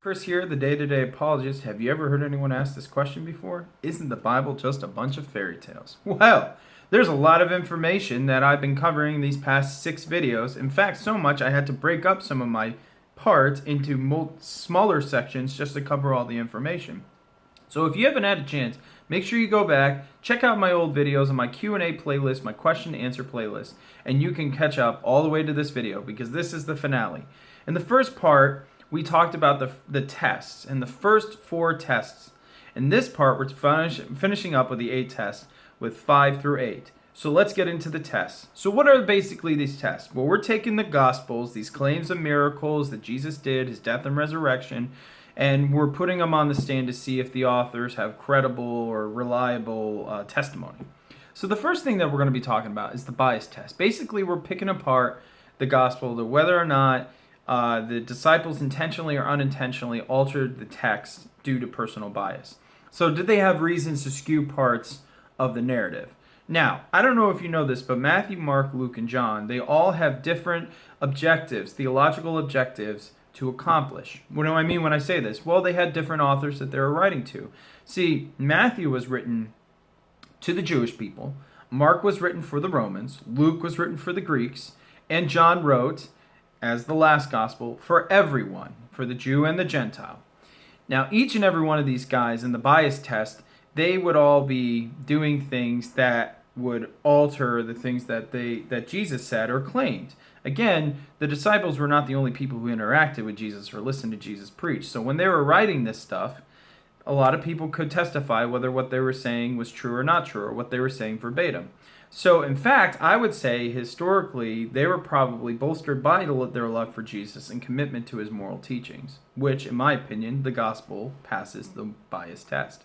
Chris here, the day-to-day apologist. Have you ever heard anyone ask this question before? Isn't the Bible just a bunch of fairy tales? Well, there's a lot of information that I've been covering these past 6 videos. In fact, so much I had to break up some of my parts into smaller sections just to cover all the information. So if you haven't had a chance, make sure you go back, check out my old videos on my Q&A playlist, my question and answer playlist, and you can catch up all the way to this video because this is the finale. In the first part, we talked about the tests and the first 4 tests. In this part, we're finishing up with the 8 tests with 5 through 8. So let's get into the tests. So what are basically these tests? Well, we're taking the Gospels, these claims of miracles that Jesus did, his death and resurrection, and we're putting them on the stand to see if the authors have credible or reliable testimony. So the first thing that we're going to be talking about is the bias test. Basically, we're picking apart the Gospel to whether or not the disciples intentionally or unintentionally altered the text due to personal bias. So did they have reasons to skew parts of the narrative? Now, I don't know if you know this, but Matthew, Mark, Luke, and John, they all have different objectives, theological objectives to accomplish. What do I mean when I say this? Well, they had different authors that they were writing to. See, Matthew was written to the Jewish people, Mark was written for the Romans, Luke was written for the Greeks, and John wrote, as the last gospel, for everyone, for the Jew and the Gentile. Now, each and every one of these guys in the bias test, they would all be doing things that would alter the things that Jesus said or claimed. Again, the disciples were not the only people who interacted with Jesus or listened to Jesus preach. So when they were writing this stuff, a lot of people could testify whether what they were saying was true or not true, or what they were saying verbatim. So, in fact, I would say historically they were probably bolstered by their love for Jesus and commitment to his moral teachings, which, in my opinion, the gospel passes the bias test.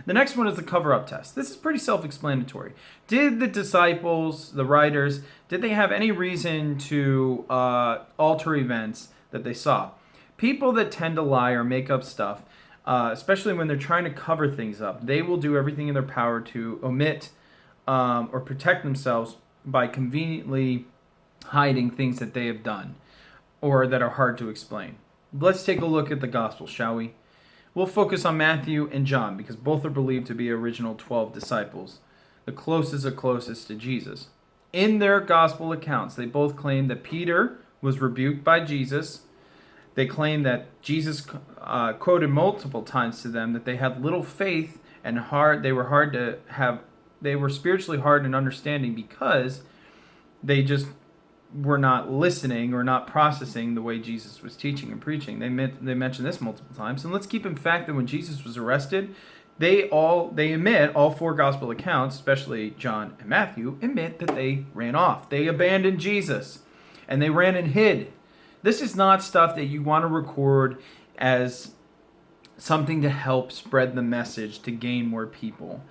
The next one is the cover-up test. This is pretty self-explanatory. Did the disciples, the writers, did they have any reason to alter events that they saw? People that tend to lie or make up stuff, especially when they're trying to cover things up, they will do everything in their power to omit or protect themselves by conveniently hiding things that they have done or that are hard to explain. Let's take a look at the Gospels, shall we? We'll focus on Matthew and John because both are believed to be original 12 disciples, the closest of closest to Jesus. In their Gospel accounts, they both claim that Peter was rebuked by Jesus. They claim that Jesus quoted multiple times to them that they had little faith and they were spiritually hard in understanding because they just were not listening or not processing the way Jesus was teaching and preaching. They mentioned this multiple times. And let's keep in fact that when Jesus was arrested, they admit, all 4 gospel accounts, especially John and Matthew, admit that they ran off. They abandoned Jesus and they ran and hid. This is not stuff that you want to record as something to help spread the message to gain more people.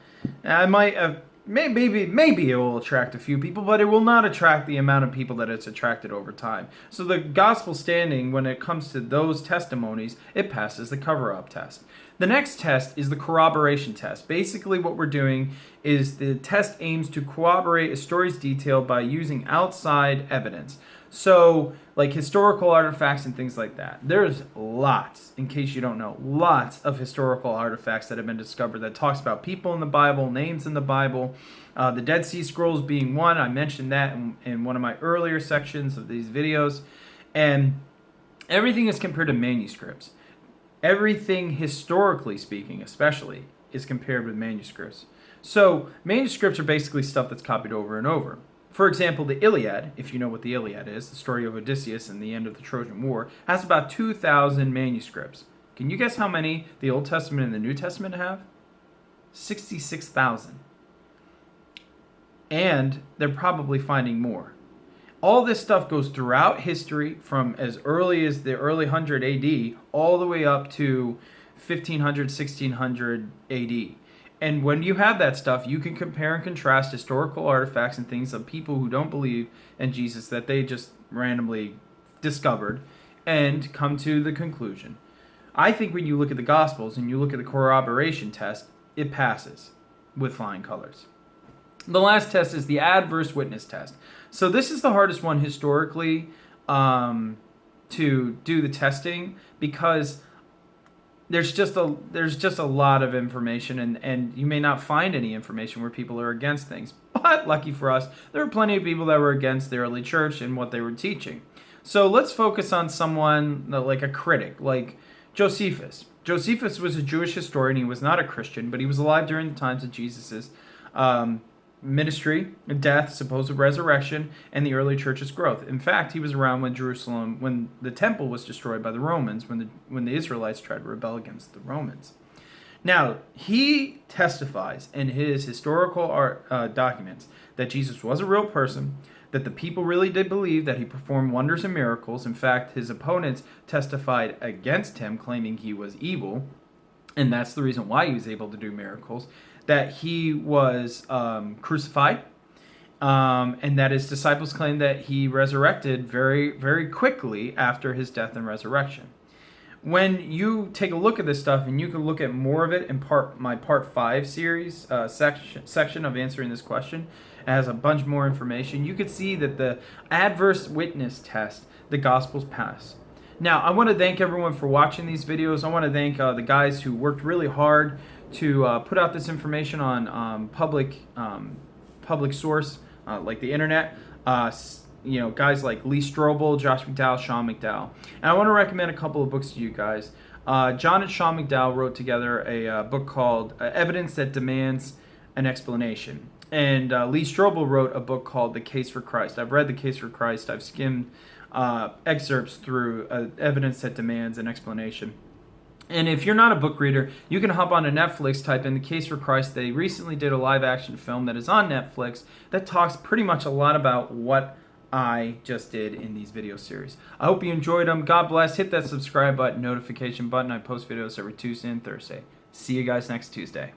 I might have, maybe it will attract a few people, but it will not attract the amount of people that it's attracted over time. So the gospel standing, when it comes to those testimonies, it passes the cover-up test. The next test is the corroboration test. Basically what we're doing is the test aims to corroborate a story's detail by using outside evidence. So, like historical artifacts and things like that. There's lots, in case you don't know, lots of historical artifacts that have been discovered that talks about people in the Bible, names in the Bible. The Dead Sea Scrolls being one. I mentioned that in one of my earlier sections of these videos. And everything is compared to manuscripts. Everything, historically speaking, especially, is compared with manuscripts. So, manuscripts are basically stuff that's copied over and over. For example, the Iliad, if you know what the Iliad is, the story of Odysseus and the end of the Trojan War, has about 2,000 manuscripts. Can you guess how many the Old Testament and the New Testament have? 66,000. And they're probably finding more. All this stuff goes throughout history from as early as the early 100 AD all the way up to 1500, 1600 AD. And when you have that stuff, you can compare and contrast historical artifacts and things of people who don't believe in Jesus that they just randomly discovered and come to the conclusion. I think when you look at the Gospels and you look at the corroboration test, it passes with flying colors. The last test is the adverse witness test. So this is the hardest one historically to do the testing because there's just a lot of information, and you may not find any information where people are against things. But lucky for us, there were plenty of people that were against the early church and what they were teaching. So let's focus on someone like a critic, like Josephus. Josephus was a Jewish historian. He was not a Christian, but he was alive during the times of Jesus's ministry, death, supposed resurrection, and the early church's growth. In fact, he was around when the temple was destroyed by the Romans, when the Israelites tried to rebel against the Romans. Now, he testifies in his historical documents that Jesus was a real person, that the people really did believe that he performed wonders and miracles. In fact, his opponents testified against him, claiming he was evil, and that's the reason why he was able to do miracles, that he was crucified, and that his disciples claimed that he resurrected very, very quickly after his death and resurrection. When you take a look at this stuff, and you can look at more of it in my part 5 series section of answering this question, it has a bunch more information. You could see that the adverse witness test, the Gospels pass. Now, I want to thank everyone for watching these videos. I want to thank the guys who worked really hard to put out this information on public source, like the internet. Guys like Lee Strobel, Josh McDowell, Sean McDowell. And I want to recommend a couple of books to you guys. John and Sean McDowell wrote together a book called Evidence That Demands an Explanation. And Lee Strobel wrote a book called The Case for Christ. I've read The Case for Christ. I've skimmed excerpts through Evidence That Demands an Explanation. And if you're not a book reader, you can hop onto Netflix, type in The Case for Christ. They recently did a live-action film that is on Netflix that talks pretty much a lot about what I just did in these video series. I hope you enjoyed them. God bless. Hit that subscribe button, notification button. I post videos every Tuesday and Thursday. See you guys next Tuesday.